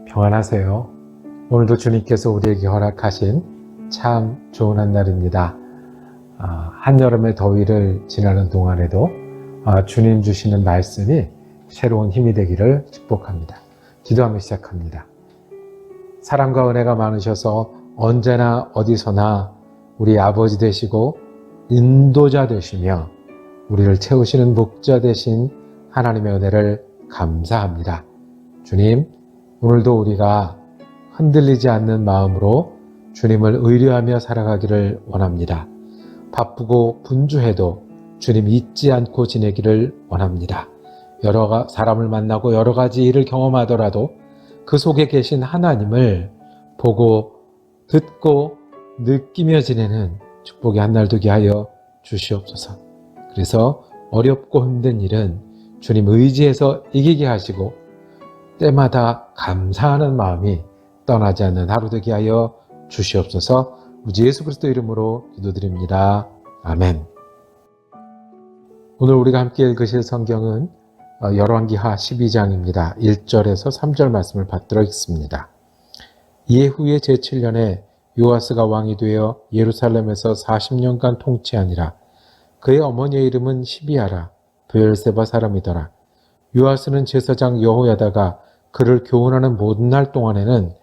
평안하세요. 오늘도 주님께서 우리에게 허락하신 참 좋은 한 날입니다. 한여름의 더위를 지나는 동안에도 주님 주시는 말씀이 새로운 힘이 되기를 축복합니다. 기도하며 시작합니다. 사랑과 은혜가 많으셔서 언제나 어디서나 우리 아버지 되시고 인도자 되시며 우리를 채우시는 목자 되신 하나님의 은혜를 감사합니다. 주님, 오늘도 우리가 흔들리지 않는 마음으로 주님을 의뢰하며 살아가기를 원합니다. 바쁘고 분주해도 주님 잊지 않고 지내기를 원합니다. 여러 사람을 만나고 여러 가지 일을 경험하더라도 그 속에 계신 하나님을 보고 듣고 느끼며 지내는 축복의 한 날 되게 하여 주시옵소서. 그래서 어렵고 힘든 일은 주님 의지해서 이기게 하시고 때마다 감사하는 마음이 떠나지 않는 하루 되게 하여 주시옵소서. 우리 예수 그리스도 이름으로 기도드립니다. 아멘. 오늘 우리가 함께 읽으실 성경은 열왕기하 12장입니다. 1절에서 3절 말씀을 받도록 하겠습니다. 이에 후에 제7년에 요아스가 왕이 되어 예루살렘에서 40년간 통치하니라. 그의 어머니의 이름은 시비아라. 브엘세바 사람이더라. 요아스는 제사장 여호야다가 그를 교훈하는 모든 날 동안에는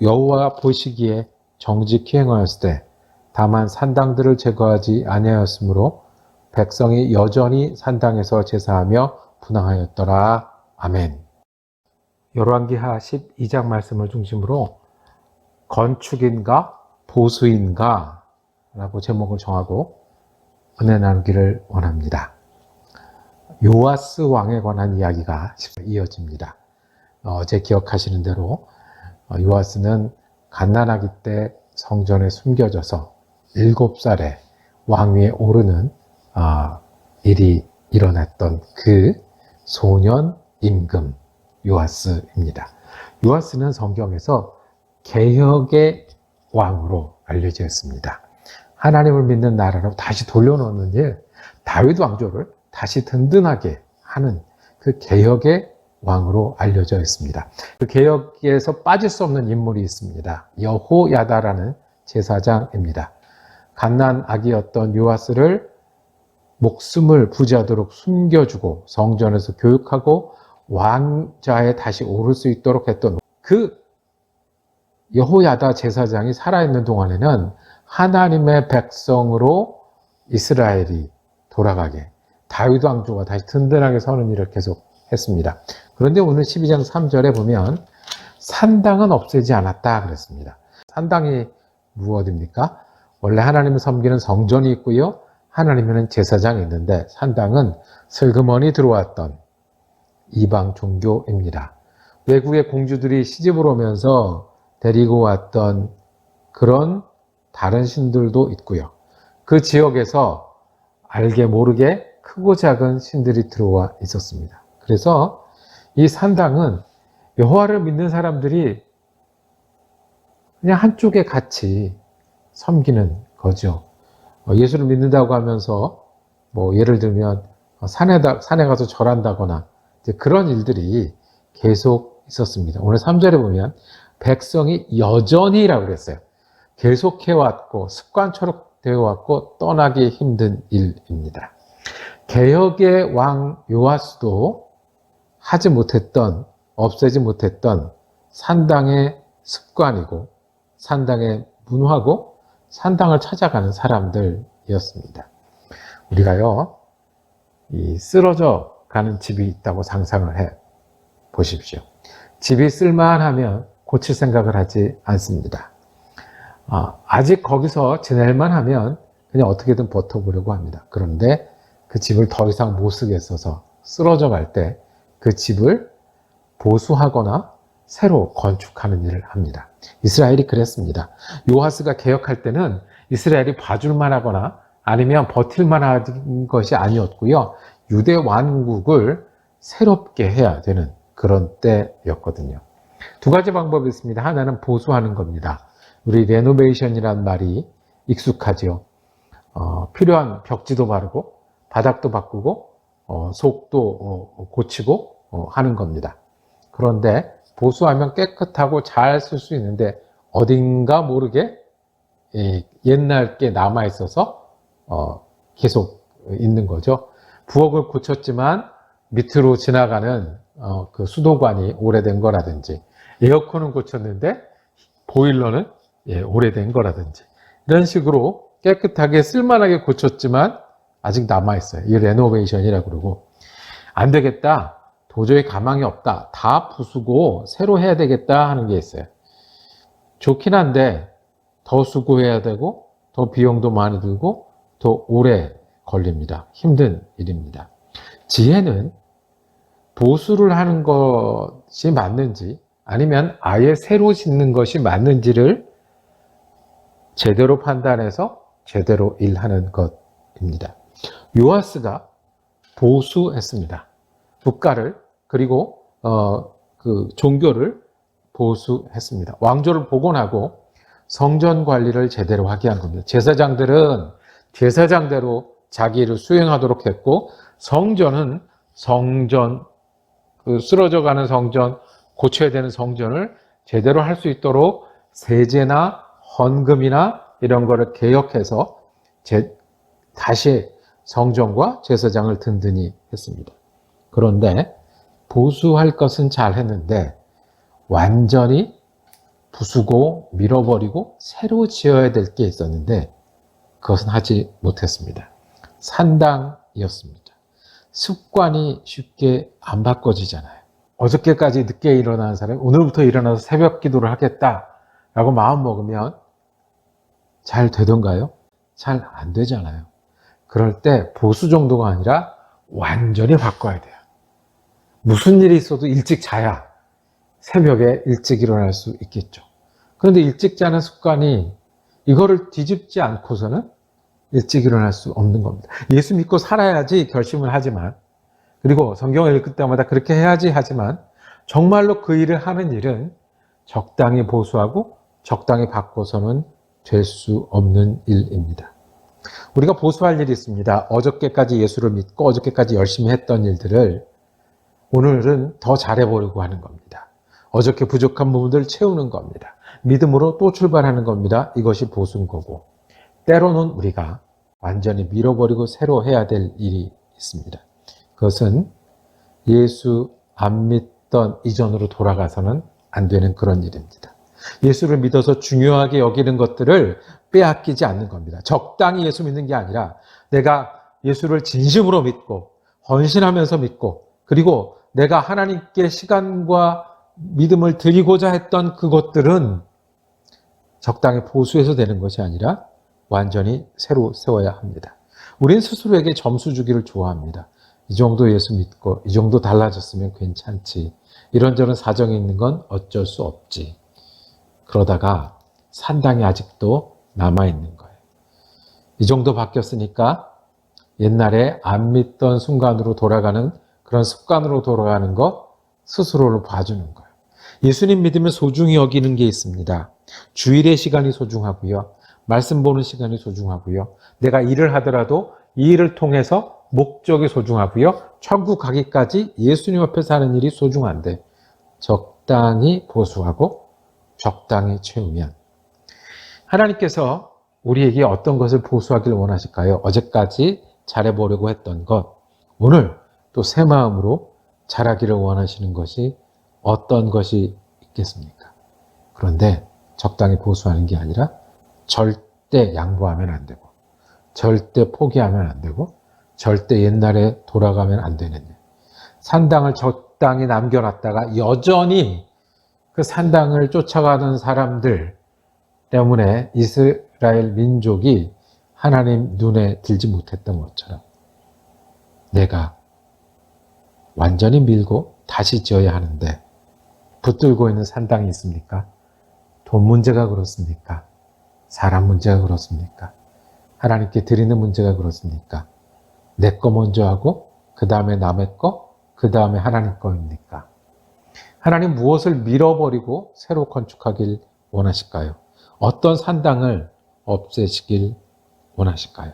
여호와 보시기에 정직히 행하였을 때 다만 산당들을 제거하지 아니하였으므로 백성이 여전히 산당에서 제사하며 분향하였더라. 아멘. 열왕기하 12장 말씀을 중심으로 건축인가 보수인가 라고 제목을 정하고 은혜 나누기를 원합니다. 요아스 왕에 관한 이야기가 이어집니다. 어제 기억하시는 대로 요아스는 갓난아기 때 성전에 숨겨져서 7살에 왕위에 오르는 일이 일어났던 그 소년 임금 요아스입니다. 요아스는 성경에서 개혁의 왕으로 알려져 있습니다. 하나님을 믿는 나라로 다시 돌려놓는 일, 다윗 왕조를 다시 든든하게 하는 그 개혁의 왕으로 알려져 있습니다. 그 개혁에서 빠질 수 없는 인물이 있습니다. 여호야다라는 제사장입니다. 갓난아기였던 요아스를 목숨을 부지하도록 숨겨주고 성전에서 교육하고 왕좌에 다시 오를 수 있도록 했던 그 여호야다 제사장이 살아있는 동안에는 하나님의 백성으로 이스라엘이 돌아가게 다윗 왕조가 다시 든든하게 서는 일을 계속 했습니다. 그런데 오늘 12장 3절에 보면 산당은 없애지 않았다 그랬습니다. 산당이 무엇입니까? 원래 하나님을 섬기는 성전이 있고요. 하나님에는 제사장이 있는데 산당은 슬그머니 들어왔던 이방 종교입니다. 외국의 공주들이 시집을 오면서 데리고 왔던 그런 다른 신들도 있고요. 그 지역에서 알게 모르게 크고 작은 신들이 들어와 있었습니다. 그래서 이 산당은 여호와를 믿는 사람들이 그냥 한쪽에 같이 섬기는 거죠. 예수를 믿는다고 하면서 예를 들면 산에 가서 절한다거나 그런 일들이 계속 있었습니다. 오늘 3절에 보면 백성이 여전히라고 그랬어요. 계속해왔고 습관처럼 되어왔고 떠나기 힘든 일입니다. 개혁의 왕 요아스도 하지 못했던, 없애지 못했던 산당의 습관이고 산당의 문화고 산당을 찾아가는 사람들이었습니다. 우리가요, 이 쓰러져 가는 집이 있다고 상상을 해 보십시오. 집이 쓸만하면 고칠 생각을 하지 않습니다. 아직 거기서 지낼만 하면 그냥 어떻게든 버텨보려고 합니다. 그런데 그 집을 더 이상 못 쓰겠어서 쓰러져 갈 때 그 집을 보수하거나 새로 건축하는 일을 합니다. 이스라엘이 그랬습니다. 요아스가 개혁할 때는 이스라엘이 봐줄만 하거나 아니면 버틸만 한 것이 아니었고요. 유대 왕국을 새롭게 해야 되는 그런 때였거든요. 두 가지 방법이 있습니다. 하나는 보수하는 겁니다. 우리 레노베이션이라는 말이 익숙하죠. 필요한 벽지도 바르고 바닥도 바꾸고 속도 고치고 하는 겁니다. 그런데 보수하면 깨끗하고 잘 쓸 수 있는데 어딘가 모르게 옛날 게 남아 있어서 계속 있는 거죠. 부엌을 고쳤지만 밑으로 지나가는 그 수도관이 오래된 거라든지, 에어컨은 고쳤는데 보일러는 오래된 거라든지, 이런 식으로 깨끗하게 쓸만하게 고쳤지만 아직 남아있어요. 이 레노베이션이라고 그러고, 안 되겠다, 도저히 가망이 없다, 다 부수고 새로 해야 되겠다 하는 게 있어요. 좋긴 한데 더 수고해야 되고 더 비용도 많이 들고 더 오래 걸립니다. 힘든 일입니다. 지혜는 보수를 하는 것이 맞는지 아니면 아예 새로 짓는 것이 맞는지를 제대로 판단해서 제대로 일하는 것입니다. 요아스가 보수했습니다. 국가를, 그리고 그 종교를 보수했습니다. 왕조를 복원하고 성전 관리를 제대로 하게 한 겁니다. 제사장들은 제사장대로 자기 일을 수행하도록 했고, 성전은 성전, 그 쓰러져가는 성전, 고쳐야 되는 성전을 제대로 할 수 있도록 세제나 헌금이나 이런 거를 개혁해서 다시 성전과 제사장을 든든히 했습니다. 그런데 보수할 것은 잘 했는데 완전히 부수고 밀어버리고 새로 지어야 될 게 있었는데 그것은 하지 못했습니다. 산당이었습니다. 습관이 쉽게 안 바꿔지잖아요. 어저께까지 늦게 일어나는 사람이 오늘부터 일어나서 새벽 기도를 하겠다라고 마음 먹으면 잘 되던가요? 잘 안 되잖아요. 그럴 때 보수 정도가 아니라 완전히 바꿔야 돼요. 무슨 일이 있어도 일찍 자야 새벽에 일찍 일어날 수 있겠죠. 그런데 일찍 자는 습관이 이거를 뒤집지 않고서는 일찍 일어날 수 없는 겁니다. 예수 믿고 살아야지 결심을 하지만, 그리고 성경을 읽을 때마다 그렇게 해야지 하지만, 정말로 그 일을 하는 일은 적당히 보수하고 적당히 바꿔서는 될 수 없는 일입니다. 우리가 보수할 일이 있습니다. 어저께까지 예수를 믿고 어저께까지 열심히 했던 일들을 오늘은 더 잘해보려고 하는 겁니다. 어저께 부족한 부분들을 채우는 겁니다. 믿음으로 또 출발하는 겁니다. 이것이 보수인 거고, 때로는 우리가 완전히 밀어버리고 새로 해야 될 일이 있습니다. 그것은 예수 안 믿던 이전으로 돌아가서는 안 되는 그런 일입니다. 예수를 믿어서 중요하게 여기는 것들을 빼앗기지 않는 겁니다. 적당히 예수 믿는 게 아니라 내가 예수를 진심으로 믿고 헌신하면서 믿고, 그리고 내가 하나님께 시간과 믿음을 드리고자 했던 그것들은 적당히 보수해서 되는 것이 아니라 완전히 새로 세워야 합니다. 우린 스스로에게 점수 주기를 좋아합니다. 이 정도 예수 믿고 이 정도 달라졌으면 괜찮지. 이런저런 사정이 있는 건 어쩔 수 없지. 그러다가 산당이 아직도 남아있는 거예요. 이 정도 바뀌었으니까 옛날에 안 믿던 순간으로 돌아가는 그런 습관으로 돌아가는 거 스스로를 봐주는 거예요. 예수님 믿으면 소중히 여기는 게 있습니다. 주일의 시간이 소중하고요. 말씀 보는 시간이 소중하고요. 내가 일을 하더라도 이 일을 통해서 목적이 소중하고요. 천국 가기까지 예수님 앞에 사는 일이 소중한데 적당히 보수하고 적당히 채우면, 하나님께서 우리에게 어떤 것을 보수하기를 원하실까요? 어제까지 잘해보려고 했던 것, 오늘 또 새 마음으로 잘하기를 원하시는 것이 어떤 것이 있겠습니까? 그런데 적당히 보수하는 게 아니라 절대 양보하면 안 되고, 절대 포기하면 안 되고, 절대 옛날에 돌아가면 안 되는 일. 산당을 적당히 남겨놨다가 여전히 그 산당을 쫓아가는 사람들 때문에 이스라엘 민족이 하나님 눈에 들지 못했던 것처럼 내가 완전히 밀고 다시 지어야 하는데 붙들고 있는 산당이 있습니까? 돈 문제가 그렇습니까? 사람 문제가 그렇습니까? 하나님께 드리는 문제가 그렇습니까? 내 거 먼저 하고 그 다음에 남의 거, 그 다음에 하나님 거입니까? 하나님 무엇을 밀어버리고 새로 건축하길 원하실까요? 어떤 산당을 없애시길 원하실까요?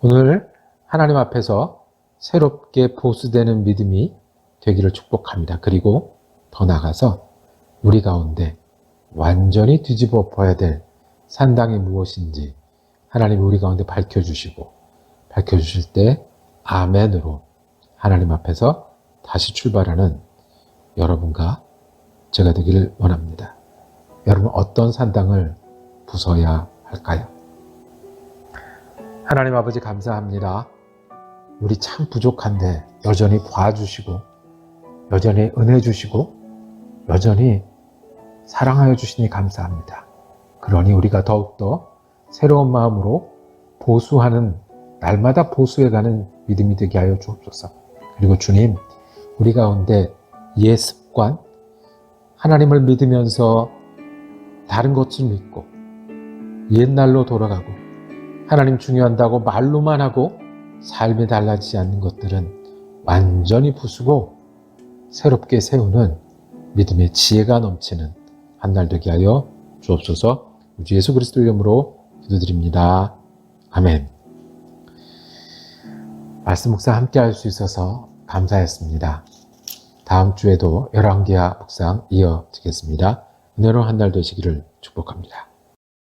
오늘 하나님 앞에서 새롭게 보수되는 믿음이 되기를 축복합니다. 그리고 더 나아가서 우리 가운데 완전히 뒤집어 엎어야 될 산당이 무엇인지 하나님이 우리 가운데 밝혀주시고, 밝혀주실 때 아멘으로 하나님 앞에서 다시 출발하는 여러분과 제가 되기를 원합니다. 여러분, 어떤 산당을 부숴야 할까요? 하나님 아버지, 감사합니다. 우리 참 부족한데 여전히 봐주시고, 여전히 은혜 주시고, 여전히 사랑하여 주시니 감사합니다. 그러니 우리가 더욱더 새로운 마음으로 보수하는, 날마다 보수해가는 믿음이 되게 하여 주옵소서. 그리고 주님, 우리 가운데 옛 습관, 하나님을 믿으면서 다른 것을 믿고 옛날로 돌아가고 하나님 중요한다고 말로만 하고 삶이 달라지지 않는 것들은 완전히 부수고 새롭게 세우는 믿음의 지혜가 넘치는 한 날 되게 하여 주옵소서. 우리 예수 그리스도 이름으로 기도드립니다. 아멘. 말씀 묵상 함께 할 수 있어서 감사했습니다. 다음 주에도 열왕기하 묵상 이어지겠습니다. 은혜로운 한 날 되시기를 축복합니다.